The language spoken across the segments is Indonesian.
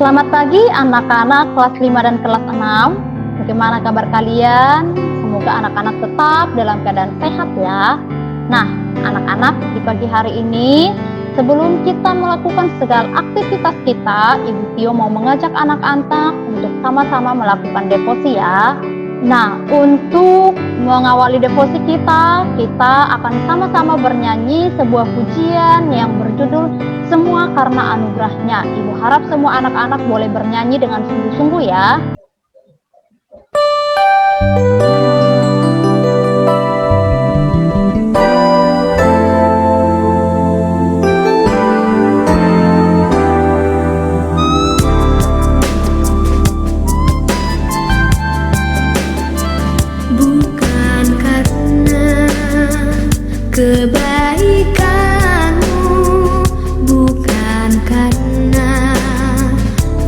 Selamat pagi anak-anak kelas 5 dan kelas 6. Bagaimana kabar kalian? Semoga anak-anak tetap dalam keadaan sehat ya. Nah, anak-anak, di pagi hari ini sebelum kita melakukan segala aktivitas kita, Ibu Tio mau mengajak anak-anak untuk sama-sama melakukan devosi ya. Nah, untuk mengawali devosi kita akan sama-sama bernyanyi sebuah pujian yang berjudul Semua Karena Anugerahnya. Ibu harap semua anak-anak boleh bernyanyi dengan sungguh-sungguh ya. Bukan karena kebaikanmu, bukan karena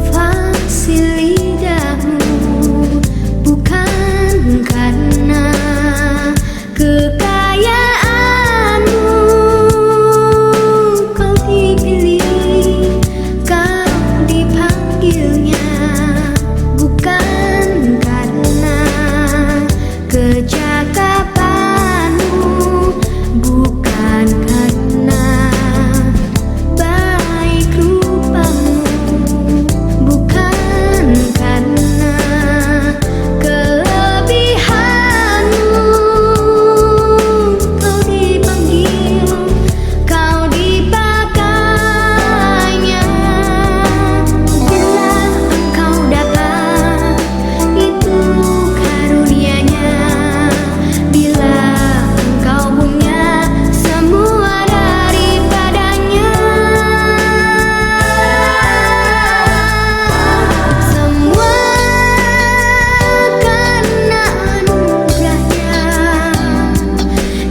fasih lidahmu, bukan karena kekayaanmu, kau dipilih, kau dipanggilnya, bukan karena kecakapanmu, bukan karena baik rupamu, bukan karena kelebihanmu, kau dipanggil, kau dipakainya. Bila engkau datang, itu karunia-Nya. Bila engkau punya semua daripadanya, semua karena anugerahnya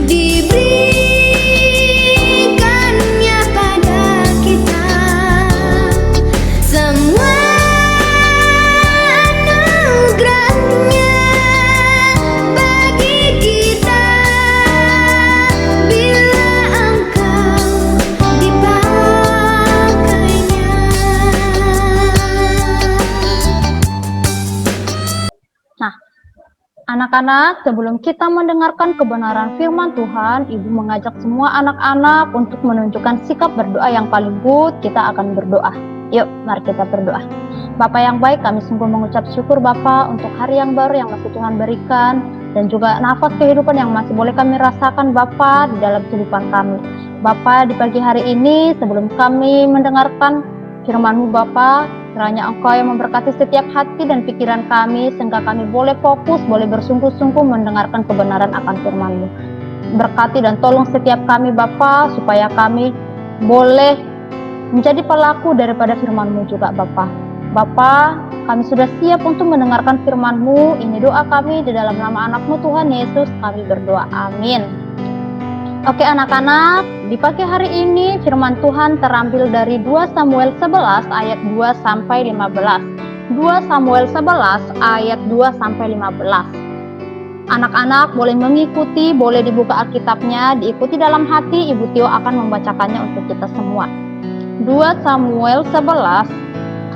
diberikannya pada kita, semua anugerahnya bagi kita. Bila engkau dipakainya. Nah, anak-anak, sebelum kita mendengarkan kebenaran firman Tuhan, Ibu mengajak semua anak-anak untuk menunjukkan sikap berdoa yang paling good. Kita akan berdoa. Yuk, mari kita berdoa. Bapa yang baik, kami sungguh mengucap syukur Bapa untuk hari yang baru yang masih Tuhan berikan, dan juga nafas kehidupan yang masih boleh kami rasakan Bapa di dalam kehidupan kami. Bapa, di pagi hari ini sebelum kami mendengarkan firman-Mu Bapa, kiranya Engkau yang memberkati setiap hati dan pikiran kami, sehingga kami boleh fokus, boleh bersungguh-sungguh mendengarkan kebenaran akan firman-Mu. Berkati dan tolong setiap kami Bapa, supaya kami boleh menjadi pelaku daripada firman-Mu juga Bapa. Bapa, kami sudah siap untuk mendengarkan firman-Mu. Ini doa kami di dalam nama anak-Mu Tuhan Yesus, kami berdoa. Amin. Oke anak-anak, di pagi hari ini firman Tuhan terambil dari 2 Samuel 11 ayat 2 sampai 15. 2 Samuel 11 ayat 2 sampai 15. Anak-anak boleh mengikuti, boleh dibuka Alkitabnya, diikuti dalam hati. Ibu Tio akan membacakannya untuk kita semua. 2 Samuel 11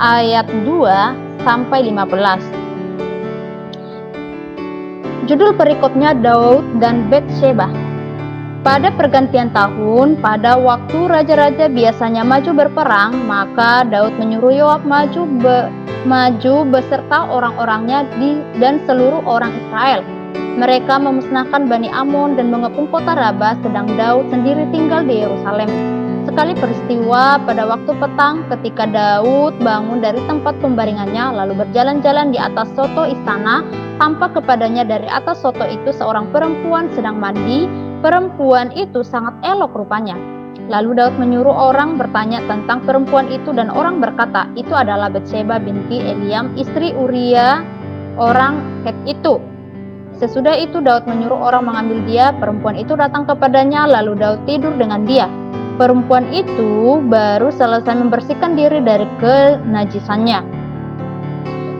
ayat 2 sampai 15. Judul perikopnya Daud dan Betsheba. Pada pergantian tahun, pada waktu raja-raja biasanya maju berperang, maka Daud menyuruh Yoab maju beserta orang-orangnya dan seluruh orang Israel. Mereka memusnahkan Bani Amon dan mengepung kota Raba, sedang Daud sendiri tinggal di Yerusalem. Sekali peristiwa pada waktu petang, ketika Daud bangun dari tempat pembaringannya, lalu berjalan-jalan di atas soto istana, tampak kepadanya dari atas soto itu seorang perempuan sedang mandi. Perempuan itu sangat elok rupanya. Lalu Daud menyuruh orang bertanya tentang perempuan itu, dan orang berkata, itu adalah Betsheba binti Eliam, istri Uria orang Het itu. Sesudah itu Daud menyuruh orang mengambil dia. Perempuan itu datang kepadanya, lalu Daud tidur dengan dia. Perempuan itu baru selesai membersihkan diri dari kenajisannya.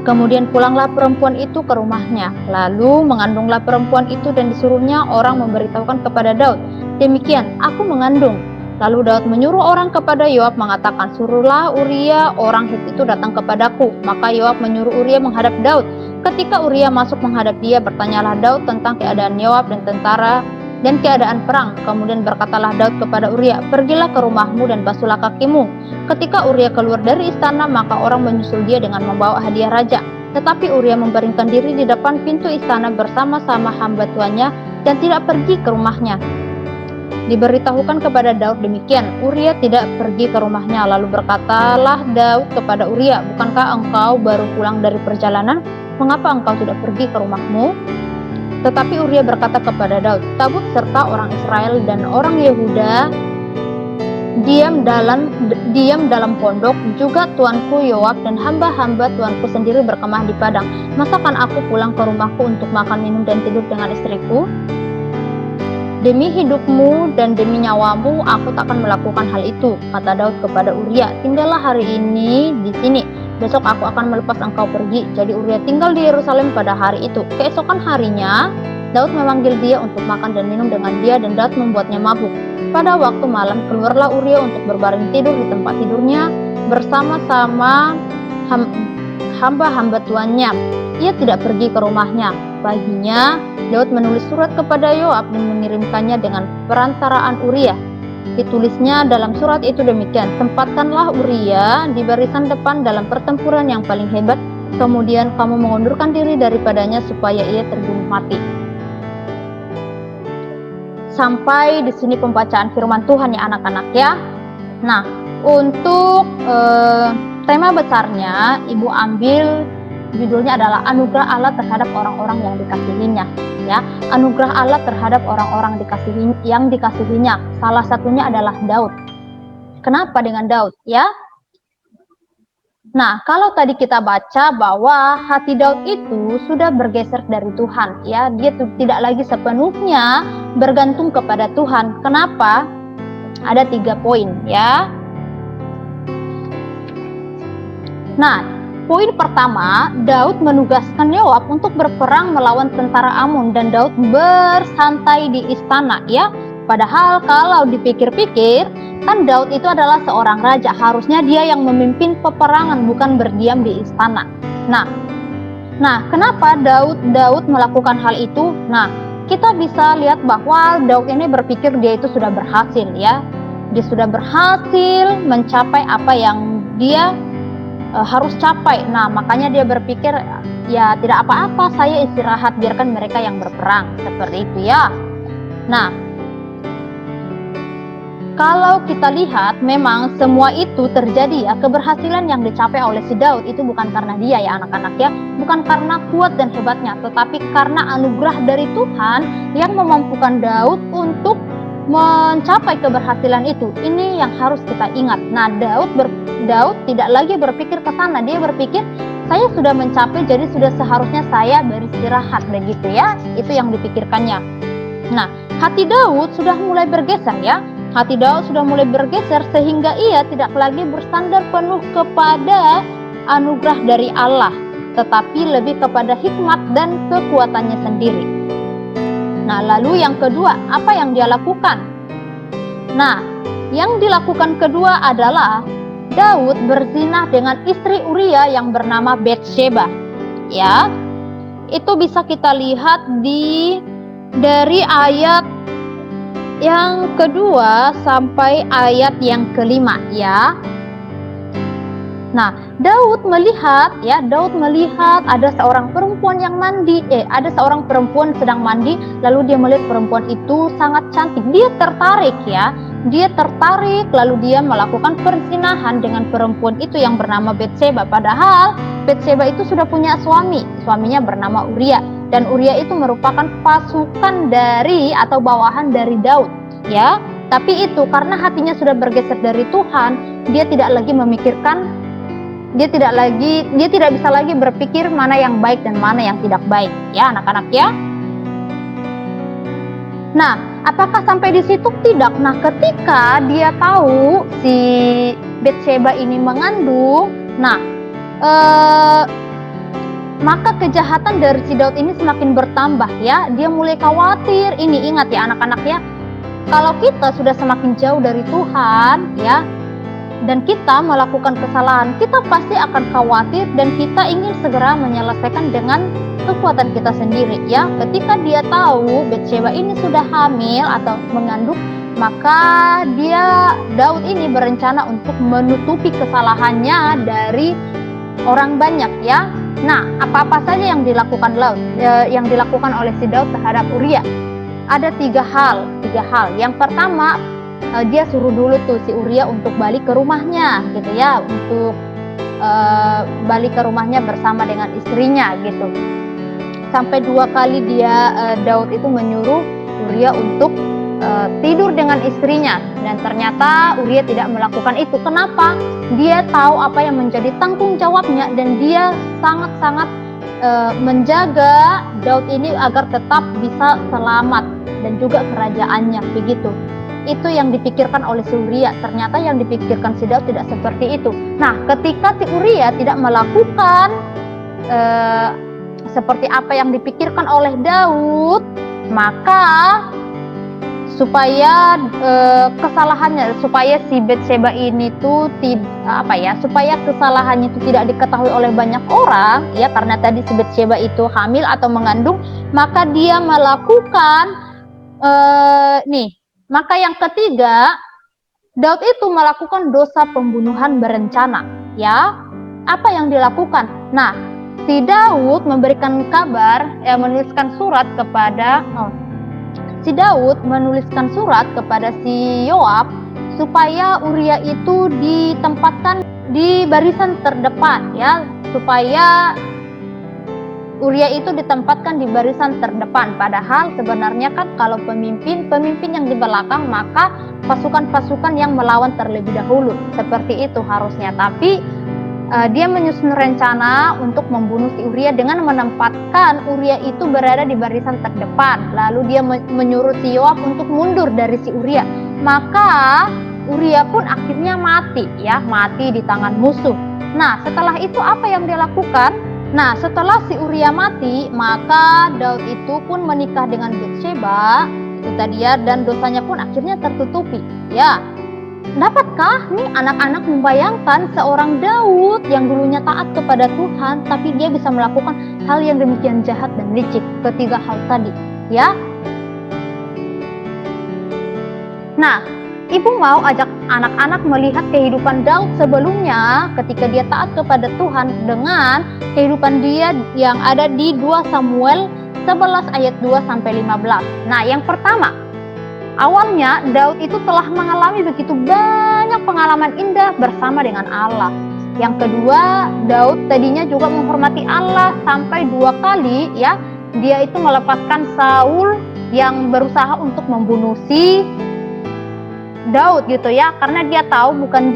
Kemudian pulanglah perempuan itu ke rumahnya. Lalu mengandunglah perempuan itu dan disuruhnya orang memberitahukan kepada Daud, demikian, aku mengandung. Lalu Daud menyuruh orang kepada Yoab mengatakan, suruhlah Uria orang Het itu datang kepadaku. Maka Yoab menyuruh Uria menghadap Daud. Ketika Uria masuk menghadap dia, bertanyalah Daud tentang keadaan Yoab dan tentara dan keadaan perang. Kemudian berkatalah Daud kepada Uria, pergilah ke rumahmu dan basuhlah kakimu. Ketika Uria keluar dari istana, maka orang menyusul dia dengan membawa hadiah raja. Tetapi Uria membaringkan diri di depan pintu istana bersama-sama hamba tuannya dan tidak pergi ke rumahnya. Diberitahukan kepada Daud demikian, Uria tidak pergi ke rumahnya. Lalu berkatalah Daud kepada Uria, bukankah engkau baru pulang dari perjalanan? Mengapa engkau tidak pergi ke rumahmu? Tetapi Uria berkata kepada Daud, tabut serta orang Israel dan orang Yehuda diam dalam pondok, juga tuanku Yoab dan hamba-hamba tuanku sendiri berkemah di padang. Masakan aku pulang ke rumahku untuk makan, minum, dan tidur dengan istriku? Demi hidupmu dan demi nyawamu, aku takkan melakukan hal itu, kata Daud kepada Uria. Tinggallah hari ini di sini, besok aku akan melepas engkau pergi. Jadi Uria tinggal di Yerusalem pada hari itu. Keesokan harinya, Daud memanggil dia untuk makan dan minum dengan dia, dan Daud membuatnya mabuk. Pada waktu malam, keluarlah Uria untuk berbaring tidur di tempat tidurnya bersama-sama hamba-hamba tuannya. Ia tidak pergi ke rumahnya. Paginya, Daud menulis surat kepada Yoab dan mengirimkannya dengan perantaraan Uria. Ditulisnya dalam surat itu demikian, tempatkanlah Uria di barisan depan dalam pertempuran yang paling hebat, kemudian kamu mengundurkan diri daripadanya supaya ia terbunuh mati. Sampai di sini pembacaan firman Tuhan ya anak-anak ya. Nah, untuk tema besarnya Ibu ambil judulnya adalah anugerah Allah terhadap orang-orang yang dikasihinya ya. Anugerah Allah terhadap orang-orang yang dikasihinya. Salah satunya adalah Daud. Kenapa dengan Daud ya? Nah, kalau tadi kita baca bahwa hati Daud itu sudah bergeser dari Tuhan ya, dia tidak lagi sepenuhnya bergantung kepada Tuhan. Kenapa? Ada 3 poin ya. Nah, poin pertama, Daud menugaskan Yoab untuk berperang melawan tentara Amun dan Daud bersantai di istana ya. Padahal kalau dipikir-pikir, kan Daud itu adalah seorang raja, harusnya dia yang memimpin peperangan, bukan berdiam di istana. Nah, kenapa Daud melakukan hal itu? Nah, kita bisa lihat bahwa Daud ini berpikir dia itu sudah berhasil ya. Dia sudah berhasil mencapai apa yang dia harus capai. Nah, makanya dia berpikir ya tidak apa-apa, saya istirahat, biarkan mereka yang berperang, seperti itu ya. Nah, kalau kita lihat memang semua itu terjadi ya, keberhasilan yang dicapai oleh si Daud itu bukan karena dia ya anak-anak ya, bukan karena kuat dan hebatnya, tetapi karena anugerah dari Tuhan yang memampukan Daud untuk mencapai keberhasilan itu. Ini yang harus kita ingat. Nah, Daud tidak lagi berpikir ke sana, dia berpikir saya sudah mencapai, jadi sudah seharusnya saya beristirahat begitu ya. Itu yang dipikirkannya. Nah, hati Daud sudah mulai bergeser ya. Hati Daud sudah mulai bergeser sehingga ia tidak lagi bersandar penuh kepada anugerah dari Allah, tetapi lebih kepada hikmat dan kekuatannya sendiri. Nah, lalu yang kedua, apa yang dia lakukan? Nah, yang dilakukan kedua adalah Daud berzinah dengan istri Uria yang bernama Batsheba. Ya, itu bisa kita lihat dari ayat yang kedua sampai ayat yang kelima ya. Nah, Daud melihat ada seorang perempuan yang ada seorang perempuan sedang mandi, lalu dia melihat perempuan itu sangat cantik. Dia tertarik lalu dia melakukan perzinahan dengan perempuan itu yang bernama Batsheba. Padahal Batsheba itu sudah punya suaminya bernama Uria, dan Uria itu merupakan pasukan atau bawahan dari Daud ya. Tapi itu karena hatinya sudah bergeser dari Tuhan, dia tidak bisa lagi berpikir mana yang baik dan mana yang tidak baik ya anak-anak ya. Nah, apakah sampai di situ? Tidak. Nah, ketika dia tahu si Batsheba ini mengandung, maka kejahatan dari si Daud ini semakin bertambah ya. Dia mulai khawatir. Ini ingat ya anak-anak ya, kalau kita sudah semakin jauh dari Tuhan, ya, dan kita melakukan kesalahan, kita pasti akan khawatir dan kita ingin segera menyelesaikan dengan kekuatan kita sendiri, ya. Ketika dia tahu Batsheba ini sudah hamil atau mengandung, maka Daud ini berencana untuk menutupi kesalahannya dari orang banyak, ya. Nah, apa-apa saja yang dilakukan oleh si Daud terhadap Uria? Ada tiga hal. Yang pertama, dia suruh dulu tuh si Uria untuk balik ke rumahnya, gitu ya, untuk balik ke rumahnya bersama dengan istrinya, gitu. Sampai 2 kali Daud itu menyuruh Uria untuk tidur dengan istrinya, dan ternyata Uria tidak melakukan itu. Kenapa? Dia tahu apa yang menjadi tanggung jawabnya, dan dia sangat-sangat menjaga Daud ini agar tetap bisa selamat dan juga kerajaannya, begitu. Itu yang dipikirkan oleh si Uria. Ternyata yang dipikirkan si Daud tidak seperti itu. Nah, ketika si Uria tidak melakukan seperti apa yang dipikirkan oleh Daud, maka supaya si Batsheba ini tuh supaya kesalahannya itu tidak diketahui oleh banyak orang, ya, karena tadi si Batsheba itu hamil atau mengandung, maka dia melakukan maka yang ketiga, Daud itu melakukan dosa pembunuhan berencana, ya. Apa yang dilakukan? Nah, si Daud memberikan kabar, menuliskan surat kepada si Yoab supaya Uria itu ditempatkan di barisan terdepan, ya, supaya Uria itu ditempatkan di barisan terdepan. Padahal sebenarnya kan kalau pemimpin yang di belakang, maka pasukan-pasukan yang melawan terlebih dahulu. Seperti itu harusnya. Tapi dia menyusun rencana untuk membunuh si Uria dengan menempatkan Uria itu berada di barisan terdepan. Lalu dia menyuruh si Yoab untuk mundur dari si Uria. Maka Uria pun akhirnya mati di tangan musuh. Nah, setelah itu apa yang dia lakukan? Nah, setelah si Uria mati, maka Daud itu pun menikah dengan Batsheba, itu tadi, ya, dan dosanya pun akhirnya tertutupi, ya. Dapatkah nih anak-anak membayangkan seorang Daud yang dulunya taat kepada Tuhan, tapi dia bisa melakukan hal yang demikian jahat dan licik? Ketiga hal tadi, ya. Nah, ibu mau ajak anak-anak melihat kehidupan Daud sebelumnya ketika dia taat kepada Tuhan dengan kehidupan dia yang ada di 2 Samuel 11 ayat 2 sampai 15. Nah, yang pertama, awalnya Daud itu telah mengalami begitu banyak pengalaman indah bersama dengan Allah. Yang kedua, Daud tadinya juga menghormati Allah sampai 2 kali, ya, dia itu melepaskan Saul yang berusaha untuk membunuh si Daud, gitu ya, karena dia tahu bukan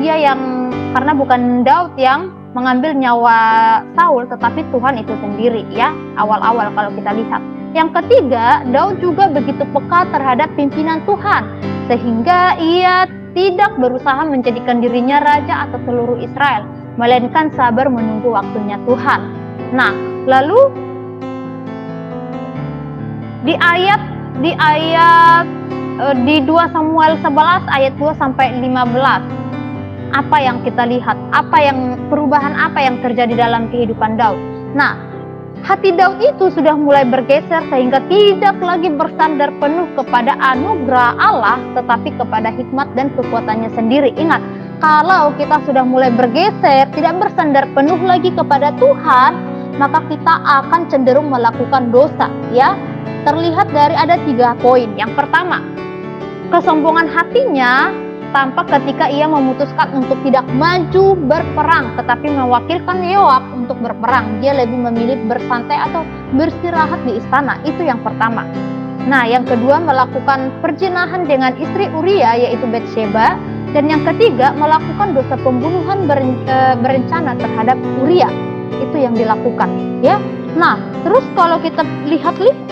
Daud yang mengambil nyawa Saul, tetapi Tuhan itu sendiri, ya, awal-awal kalau kita lihat. Yang ketiga, Daud juga begitu peka terhadap pimpinan Tuhan, sehingga ia tidak berusaha menjadikan dirinya raja atas seluruh Israel, melainkan sabar menunggu waktunya Tuhan. Nah, lalu di 2 Samuel 11 ayat 2 sampai 15, apa yang kita lihat? Perubahan apa yang terjadi dalam kehidupan Daud? Nah, hati Daud itu sudah mulai bergeser sehingga tidak lagi bersandar penuh kepada anugerah Allah, tetapi kepada hikmat dan kekuatannya sendiri. Ingat, kalau kita sudah mulai bergeser, tidak bersandar penuh lagi kepada Tuhan, maka kita akan cenderung melakukan dosa, ya. Terlihat dari ada 3 poin. Yang pertama, kesombongan hatinya tampak ketika ia memutuskan untuk tidak maju berperang, tetapi mewakilkan Yoab untuk berperang. Dia lebih memilih bersantai atau beristirahat di istana. Itu yang pertama. Nah, yang kedua, melakukan perzinahan dengan istri Uria, yaitu Batsheba. Dan yang ketiga, melakukan dosa pembunuhan berencana terhadap Uria. Itu yang dilakukan, ya. Nah, terus kalau kita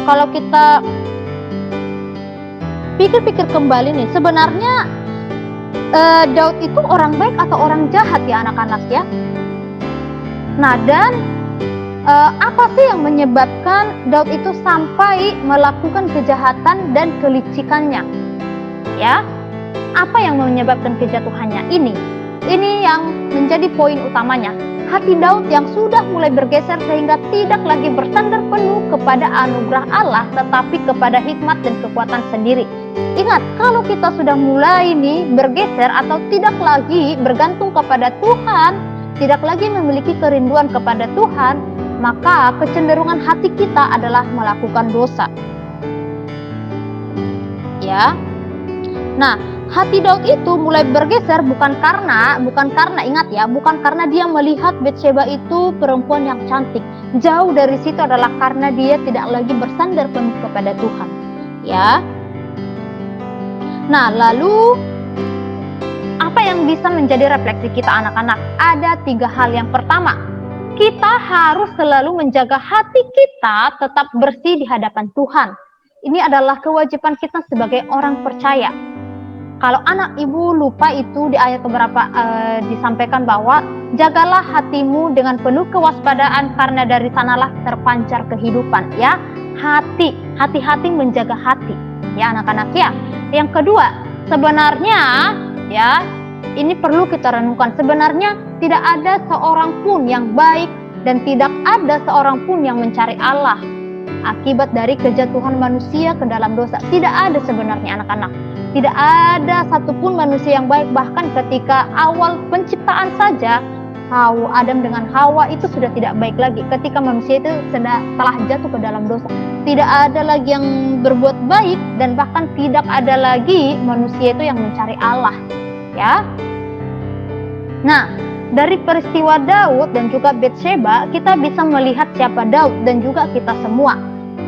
kalau kita pikir-pikir kembali nih, sebenarnya Daud itu orang baik atau orang jahat, ya anak-anak, ya? Nah, dan apa sih yang menyebabkan Daud itu sampai melakukan kejahatan dan kelicikannya? Ya, apa yang menyebabkan kejatuhannya ini? Ini yang menjadi poin utamanya. Hati Daud yang sudah mulai bergeser sehingga tidak lagi bersandar penuh kepada anugerah Allah, tetapi kepada hikmat dan kekuatan sendiri. Ingat, kalau kita sudah mulai bergeser atau tidak lagi bergantung kepada Tuhan, tidak lagi memiliki kerinduan kepada Tuhan, maka kecenderungan hati kita adalah melakukan dosa. Ya. Nah, hati Daud itu mulai bergeser bukan karena ingat ya, bukan karena dia melihat Batsheba itu perempuan yang cantik. Jauh dari situ adalah karena dia tidak lagi bersandar penuh kepada Tuhan. Ya. Nah, lalu apa yang bisa menjadi refleksi kita anak-anak? Ada 3 hal. Yang pertama, kita harus selalu menjaga hati kita tetap bersih di hadapan Tuhan. Ini adalah kewajiban kita sebagai orang percaya. Kalau anak ibu lupa itu di ayat keberapa disampaikan bahwa jagalah hatimu dengan penuh kewaspadaan karena dari sanalah terpancar kehidupan. Ya, hati-hati menjaga hati. Ya anak-anak ya. Yang kedua, sebenarnya ya ini perlu kita renungkan. Sebenarnya tidak ada seorang pun yang baik dan tidak ada seorang pun yang mencari Allah akibat dari kejatuhan manusia ke dalam dosa. Tidak ada sebenarnya anak-anak. Tidak ada satupun manusia yang baik. Bahkan ketika awal penciptaan saja, Adam dengan Hawa itu sudah tidak baik lagi. Ketika manusia itu telah jatuh ke dalam dosa, tidak ada lagi yang berbuat baik dan bahkan tidak ada lagi manusia itu yang mencari Allah. Ya. Nah, dari peristiwa Daud dan juga Batsheba, kita bisa melihat siapa Daud dan juga kita semua.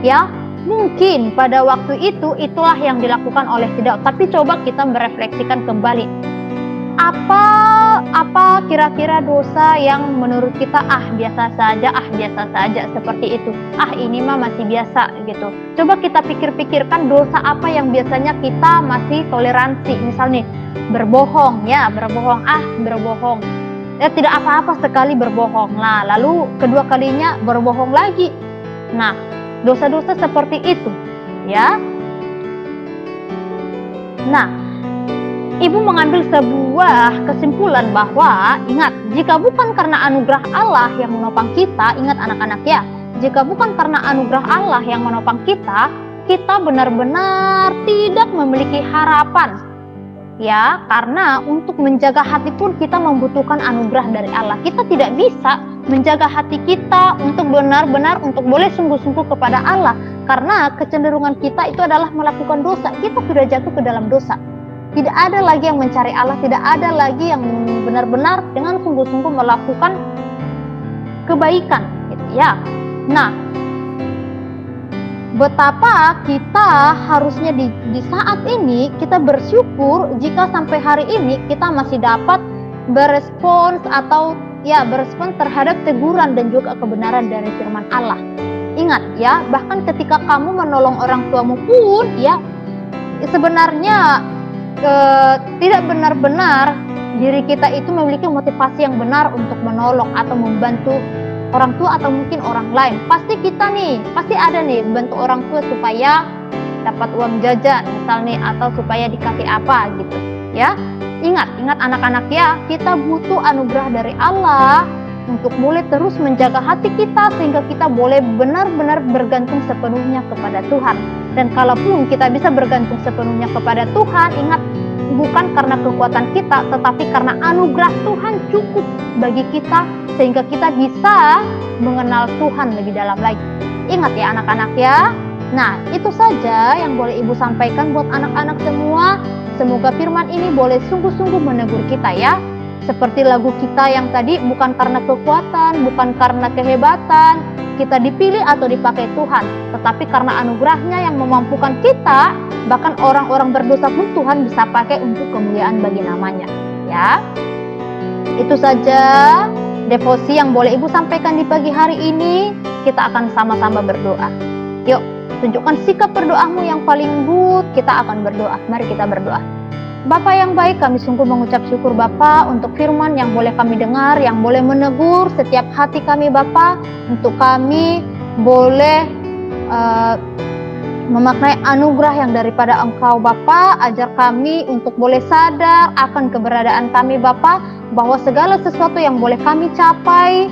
Ya, mungkin pada waktu itu itulah yang dilakukan oleh si Daud. Tapi coba kita merefleksikan kembali. Apa kira-kira dosa yang menurut kita biasa saja seperti itu. Ini mah masih biasa gitu. Coba kita pikir-pikirkan dosa apa yang biasanya kita masih toleransi. Misalnya berbohong, berbohong. Tidak apa-apa sekali berbohong. Nah, lalu kedua kalinya berbohong lagi. Nah, dosa-dosa seperti itu, ya. Nah, ibu mengambil sebuah kesimpulan bahwa ingat, jika bukan karena anugerah Allah yang menopang kita, ingat anak-anak ya, jika bukan karena anugerah Allah yang menopang kita benar-benar tidak memiliki harapan. Ya, karena untuk menjaga hati pun kita membutuhkan anugerah dari Allah. Kita tidak bisa menjaga hati kita untuk benar-benar untuk boleh sungguh-sungguh kepada Allah, karena kecenderungan kita itu adalah melakukan dosa. Kita sudah jatuh ke dalam dosa. Tidak ada lagi yang mencari Allah, tidak ada lagi yang benar-benar dengan sungguh-sungguh melakukan kebaikan, gitu ya. Nah, betapa kita harusnya di saat ini kita bersyukur jika sampai hari ini kita masih dapat berespons terhadap teguran dan juga kebenaran dari firman Allah. Ingat ya, bahkan ketika kamu menolong orang tuamu pun ya, sebenarnya tidak benar-benar diri kita itu memiliki motivasi yang benar untuk menolong atau membantu orang tua atau mungkin orang lain. Pasti ada bantu orang tua supaya dapat uang jajan misalnya, atau supaya dikasih apa gitu ya. Ingat anak-anak ya, kita butuh anugerah dari Allah untuk boleh terus menjaga hati kita sehingga kita boleh benar-benar bergantung sepenuhnya kepada Tuhan. Dan kalaupun kita bisa bergantung sepenuhnya kepada Tuhan, ingat, bukan karena kekuatan kita, tetapi karena anugerah Tuhan cukup bagi kita sehingga kita bisa mengenal Tuhan lebih dalam lagi. Ingat ya anak-anak ya. Nah, itu saja yang boleh Ibu sampaikan buat anak-anak semua. Semoga firman ini boleh sungguh-sungguh menegur kita ya. Seperti lagu kita yang tadi, bukan karena kekuatan, bukan karena kehebatan kita dipilih atau dipakai Tuhan, tetapi karena anugerahnya yang memampukan kita, bahkan orang-orang berdosa pun Tuhan bisa pakai untuk kemuliaan bagi namanya ya. Itu saja devosi yang boleh Ibu sampaikan di pagi hari ini. Kita akan sama-sama berdoa. Yuk, tunjukkan sikap berdoamu yang paling good. Kita akan berdoa. Mari kita berdoa. Bapa yang baik, kami sungguh mengucap syukur Bapa untuk firman yang boleh kami dengar, yang boleh menegur setiap hati kami Bapa, untuk kami boleh memaknai anugerah yang daripada Engkau Bapa. Ajar kami untuk boleh sadar akan keberadaan kami Bapa, bahwa segala sesuatu yang boleh kami capai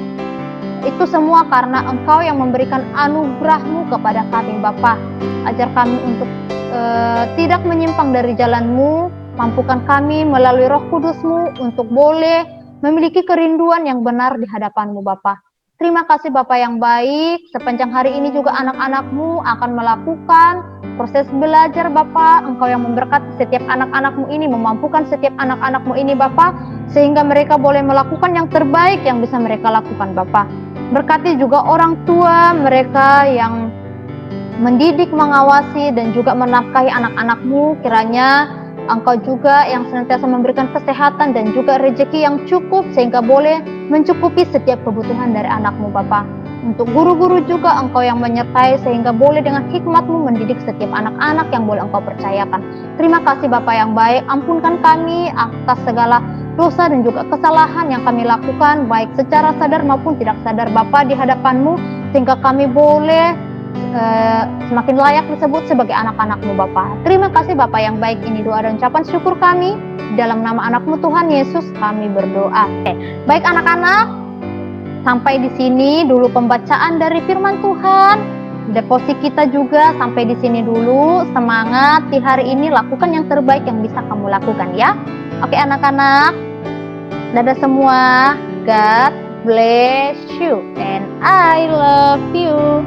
itu semua karena Engkau yang memberikan anugerah-Mu kepada kami Bapa. Ajar kami untuk tidak menyimpang dari jalan-Mu. Mampukan kami melalui Roh Kudus-Mu untuk boleh memiliki kerinduan yang benar di hadapan-Mu Bapa. Terima kasih Bapa yang baik. Sepanjang hari ini juga anak-anak-Mu akan melakukan proses belajar Bapa. Engkau yang memberkati setiap anak-anak-Mu ini, memampukan setiap anak-anak-Mu ini Bapa, sehingga mereka boleh melakukan yang terbaik yang bisa mereka lakukan Bapa. Berkati juga orang tua mereka yang mendidik, mengawasi, dan juga menafkahi anak-anak-Mu. Kiranya Engkau juga yang senantiasa memberikan kesehatan dan juga rezeki yang cukup, sehingga boleh mencukupi setiap kebutuhan dari anak-Mu Bapa. Untuk guru-guru juga Engkau yang menyertai, sehingga boleh dengan hikmat-Mu mendidik setiap anak-anak yang boleh Engkau percayakan. Terima kasih Bapa yang baik. Ampunkan kami atas segala dosa dan juga kesalahan yang kami lakukan, baik secara sadar maupun tidak sadar Bapa di hadapan-Mu, sehingga kami boleh semakin layak disebut sebagai anak-anak-Mu Bapa. Terima kasih Bapa yang baik. Ini doa dan ucapan syukur kami dalam nama anak-Mu Tuhan Yesus kami berdoa. Baik anak-anak, sampai di sini dulu pembacaan dari firman Tuhan. Devosi kita juga sampai di sini dulu. Semangat di hari ini, lakukan yang terbaik yang bisa kamu lakukan ya. Oke anak-anak, dadah semua. God bless you and I love you.